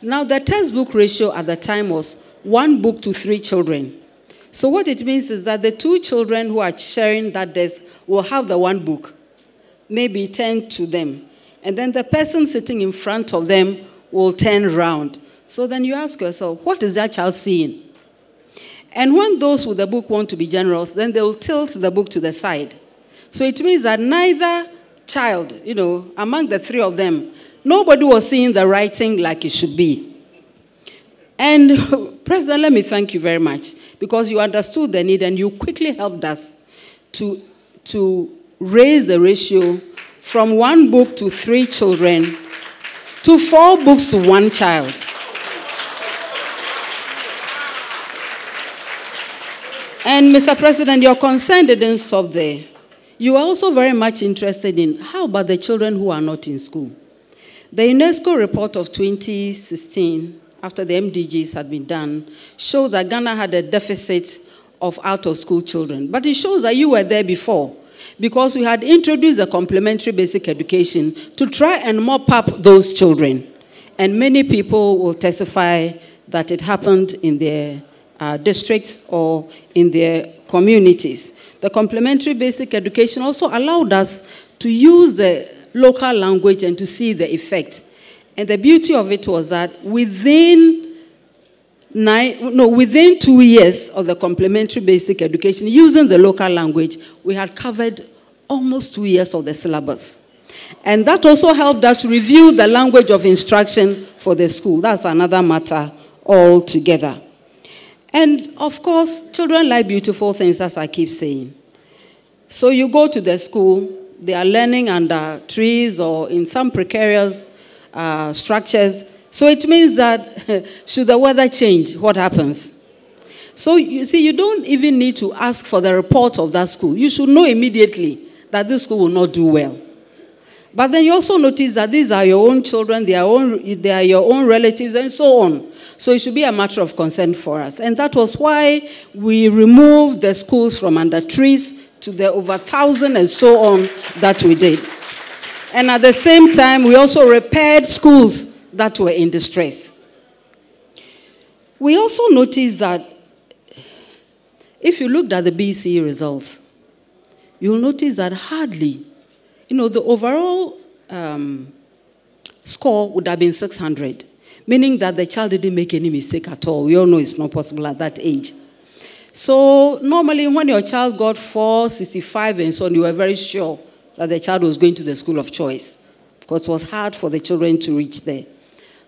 Now, the textbook ratio at the time was 1 book to 3 children. So what it means is that the 2 children who are sharing that desk will have the 1 book, maybe 10 to them. And then the person sitting in front of them will turn around. So then you ask yourself, what is that child seeing? And when those with the book want to be generous, then they will tilt the book to the side. So it means that neither child, among the 3 of them, nobody was seeing the writing like it should be. And President, let me thank you very much, because you understood the need and you quickly helped us to raise the ratio from 1 book to 3 children to 4 books to 1 child. And Mr. President, your concern didn't stop there. You are also very much interested in how about the children who are not in school? The UNESCO report of 2016, after the MDGs had been done, showed that Ghana had a deficit of out-of-school children. But it shows that you were there before, because we had introduced the complementary basic education to try and mop up those children. And many people will testify that it happened in their districts or in their communities. The complementary basic education also allowed us to use the local language and to see the effect. And the beauty of it was that within 2 years of the complementary basic education, using the local language, we had covered almost 2 years of the syllabus. And that also helped us review the language of instruction for the school. That's another matter altogether. And of course, children like beautiful things, as I keep saying. So you go to the school, they are learning under trees or in some precarious structures. So it means that should the weather change, what happens? So you see, you don't even need to ask for the report of that school. You should know immediately that this school will not do well. But then you also notice that these are your own children, they are your own relatives, and so on. So it should be a matter of concern for us. And that was why we removed the schools from under trees to the over 1,000 and so on that we did. And at the same time, we also repaired schools that were in distress. We also noticed that if you looked at the BCE results, you'll notice that hardly, the overall score would have been 600. Meaning that the child didn't make any mistake at all. We all know it's not possible at that age. So normally when your child got 465 and so on, you were very sure that the child was going to the school of choice, because it was hard for the children to reach there.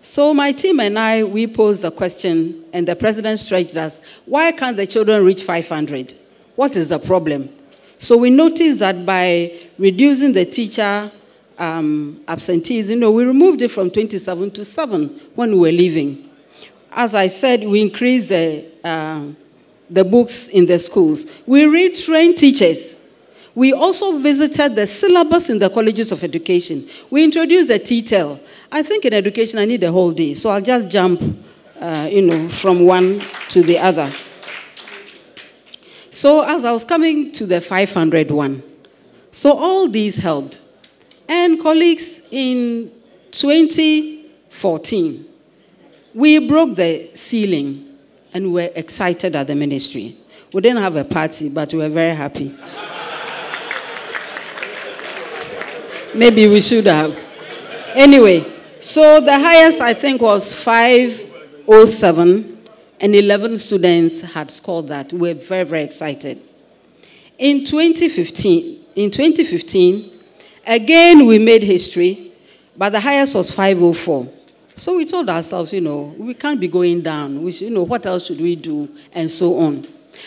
So my team and I, we posed the question, and the president stretched us, why can't the children reach 500? What is the problem? So we noticed that by reducing the teacher absentees, we removed it from 27 to 7 when we were leaving. As I said, we increased the books in the schools. We retrained teachers. We also visited the syllabus in the colleges of education. We introduced the TTEL. I think in education I need a whole day, so I'll just jump, from one to the other. So as I was coming to the 500 one, so all these helped. And colleagues, in 2014, we broke the ceiling and we were excited at the ministry. We didn't have a party, but we were very happy. Maybe we should have. Anyway, so the highest I think was 507, and 11 students had scored that. We were very, very excited. In 2015, again, we made history, but the highest was 504. So we told ourselves, we can't be going down. We should, what else should we do, and so on.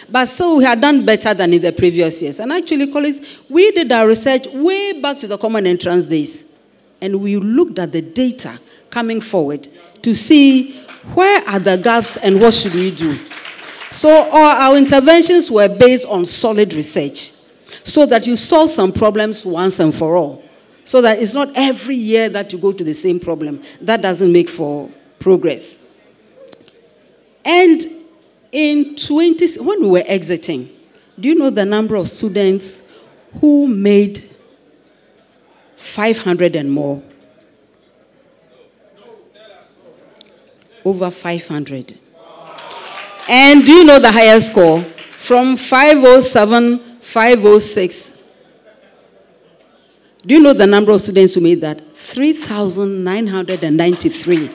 But still, we had done better than in the previous years. And actually, colleagues, we did our research way back to the Common Entrance days. And we looked at the data coming forward to see where are the gaps and what should we do. So our interventions were based on solid research, so that you solve some problems once and for all. So that it's not every year that you go to the same problem. That doesn't make for progress. And when we were exiting, do you know the number of students who made 500 and more? Over 500. And do you know the highest score? From 507, 506. Do you know the number of students who made that? 3,993.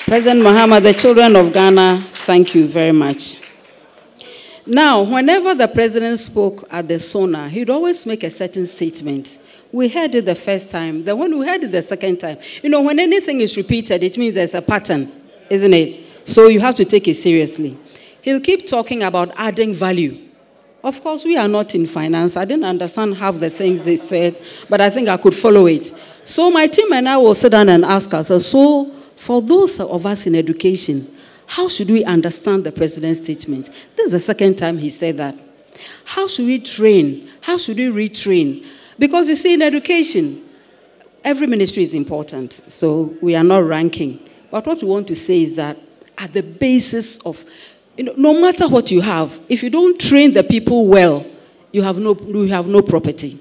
President Mahama, the children of Ghana, thank you very much. Now, whenever the president spoke at the SONA, he'd always make a certain statement. We heard it the first time. Then when we heard it the second time, you know, when anything is repeated, it means there's a pattern, isn't it? So you have to take it seriously. He'll keep talking about adding value. Of course, we are not in finance. I didn't understand half the things they said, but I think I could follow it. So my team and I will sit down and ask ourselves, so for those of us in education, how should we understand the president's statement? This is the second time he said that. How should we train? How should we retrain? Because you see, in education, every ministry is important, so we are not ranking. But what we want to say is that at the basis of, no matter what you have, if you don't train the people well, you have no property.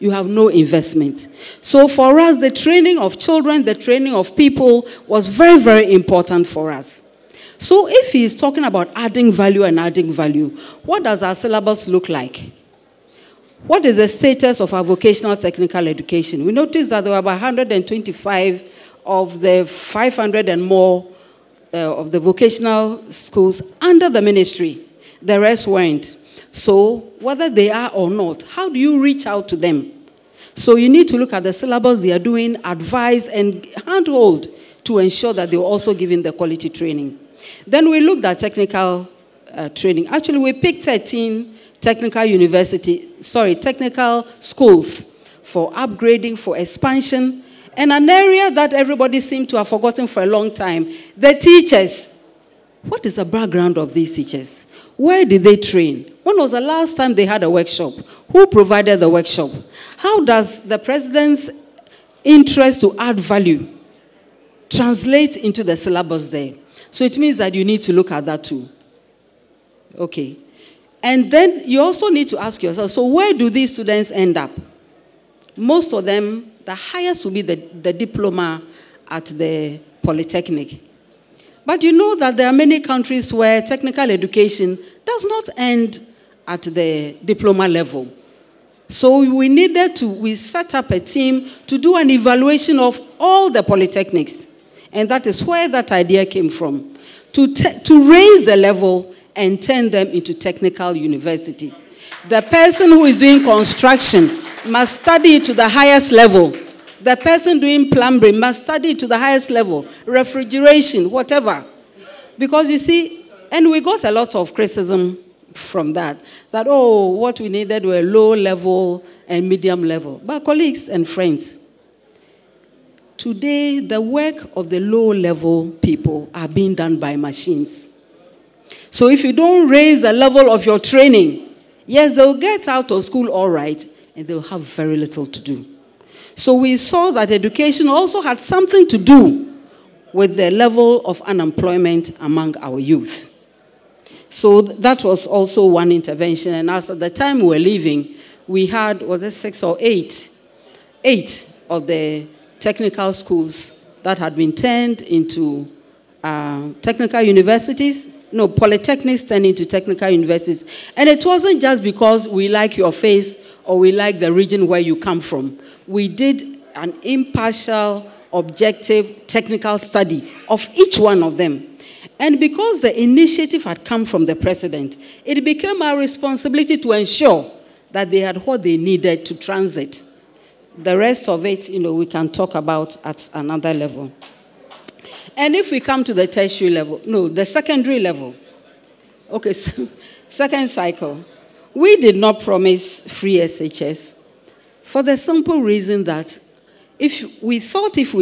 You have no investment. So for us, the training of children, the training of people was very, very important for us. So if he is talking about adding value and adding value, what does our syllabus look like? What is the status of our vocational technical education? We noticed that there were about 125 of the 500 and more of the vocational schools under the ministry. The rest weren't. So whether they are or not, how do you reach out to them? So you need to look at the syllabus they are doing, advise and handhold to ensure that they're also giving the quality training. Then we looked at technical training. Actually, we picked 13 technical schools for upgrading, for expansion, and an area that everybody seemed to have forgotten for a long time, the teachers. What is the background of these teachers? Where did they train? When was the last time they had a workshop? Who provided the workshop? How does the president's interest to add value translate into the syllabus there? So it means that you need to look at that too. Okay. And then you also need to ask yourself, so where do these students end up? Most of them, the highest will be the diploma at the Polytechnic. But you know that there are many countries where technical education does not end at the diploma level. So we set up a team to do an evaluation of all the polytechnics. And that is where that idea came from, to raise the level and turn them into technical universities. The person who is doing construction must study to the highest level. The person doing plumbing must study to the highest level, refrigeration, whatever. Because you see, and we got a lot of criticism from that, oh, what we needed were low level and medium level. But colleagues and friends, today the work of the low level people are being done by machines. So if you don't raise the level of your training, yes, they'll get out of school all right, and they'll have very little to do. So we saw that education also had something to do with the level of unemployment among our youth. So that was also one intervention. And as at the time we were leaving, we had, was it 6 or 8? 8 of the technical schools that had been turned into technical universities. No, polytechnics turned into technical universities. And it wasn't just because we like your face or we like the region where you come from. We did an impartial, objective, technical study of each one of them. And because the initiative had come from the president, it became our responsibility to ensure that they had what they needed to transit. The rest of it, we can talk about at another level. And if we come to the tertiary level, no, the secondary level. Okay, so second cycle. We did not promise free SHS for the simple reason that if we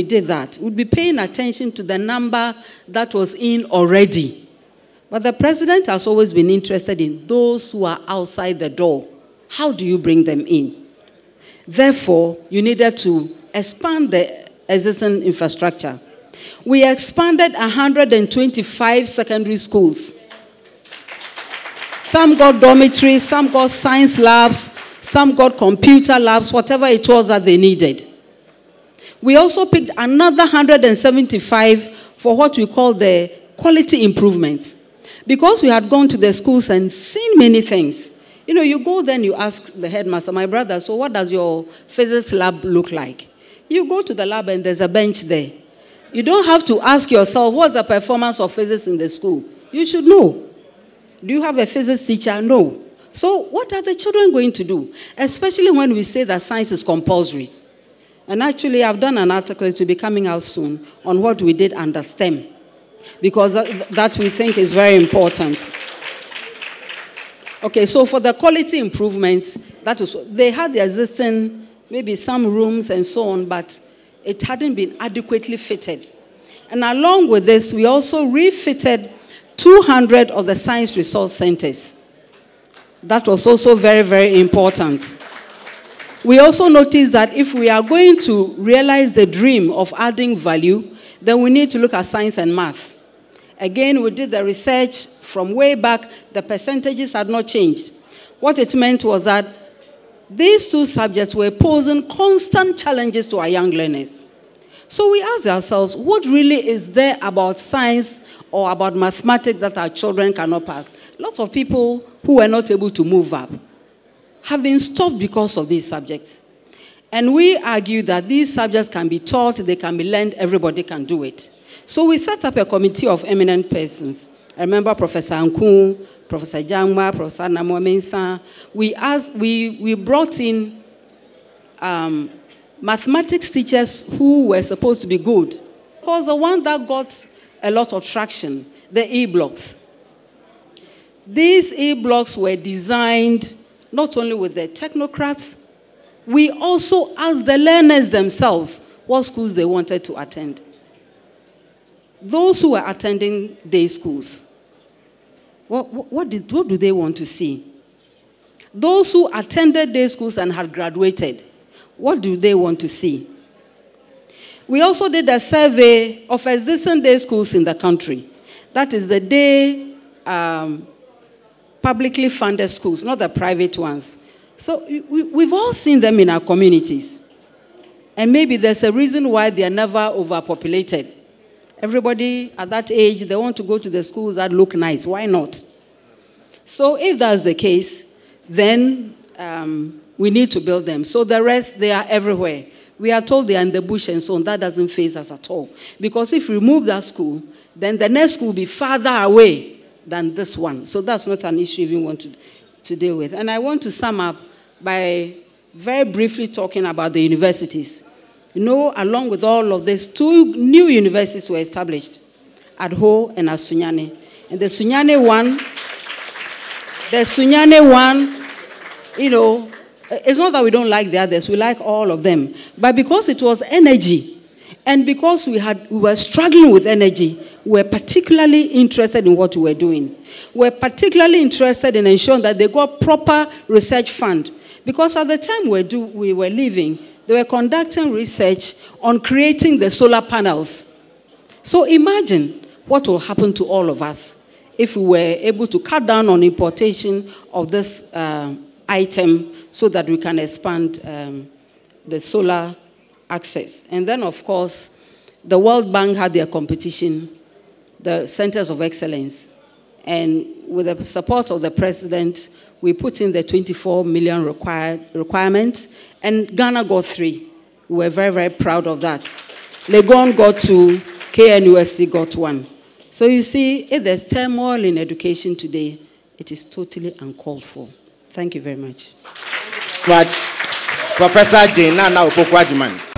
did that, we'd be paying attention to the number that was in already. But the president has always been interested in those who are outside the door. How do you bring them in? Therefore, you needed to expand the existing infrastructure. We expanded 125 secondary schools. Some got dormitories, some got science labs, some got computer labs, whatever it was that they needed. We also picked another 175 for what we call the quality improvements. Because we had gone to the schools and seen many things. You know, you go there and you ask the headmaster, my brother, so what does your physics lab look like? You go to the lab and there's a bench there. You don't have to ask yourself, what's the performance of physics in the school? You should know. Do you have a physics teacher? No. So what are the children going to do? Especially when we say that science is compulsory. And actually, I've done an article to be coming out soon on what we did under STEM. Because that we think is very important. Okay, so for the quality improvements, that is, they had the existing, maybe some rooms and so on, but it hadn't been adequately fitted. And along with this, we also refitted 200 of the science resource centers. That was also very, very important. We also noticed that if we are going to realize the dream of adding value, then we need to look at science and math. Again, we did the research from way back. The percentages had not changed. What it meant was that these two subjects were posing constant challenges to our young learners. So we asked ourselves, what really is there about science or about mathematics that our children cannot pass? Lots of people who were not able to move up have been stopped because of these subjects. And we argue that these subjects can be taught, they can be learned, everybody can do it. So we set up a committee of eminent persons. I remember Professor Anku, Professor Jangma, Professor Namomensa. We brought in mathematics teachers who were supposed to be good. Because the one that got a lot of traction, the E-blocks. These E-blocks were designed not only with the technocrats, we also asked the learners themselves what schools they wanted to attend. Those who were attending day schools, what do they want to see? Those who attended day schools and had graduated, what do they want to see? We also did a survey of existing day schools in the country. That is the day publicly funded schools, not the private ones. So we've all seen them in our communities. And maybe there's a reason why they are never overpopulated. Everybody at that age, they want to go to the schools that look nice. Why not? So if that's the case, then we need to build them. So the rest, they are everywhere. We are told they are in the bush and so on. That doesn't faze us at all. Because if we remove that school, then the next school will be farther away than this one. So that's not an issue we want to deal with. And I want to sum up by very briefly talking about the universities. You know, along with all of this, 2 new universities were established at Ho and at Sunyani. And the Sunyani one, you know, it's not that we don't like the others, we like all of them. But because it was energy, and because we were struggling with energy, we were particularly interested in what we were doing. We were particularly interested in ensuring that they got proper research fund. Because at the time we were leaving, they were conducting research on creating the solar panels. So imagine what will happen to all of us if we were able to cut down on importation of this item so that we can expand the solar access. And then, of course, the World Bank had their competition, the Centers of Excellence. And with the support of the president, we put in the 24 million requirements, and Ghana got 3. We were very, very proud of that. Legon got 2, KNUST got 1. So you see, if there's turmoil in education today, it is totally uncalled for. Thank you very much. Professor Naana Opoku Agyeman.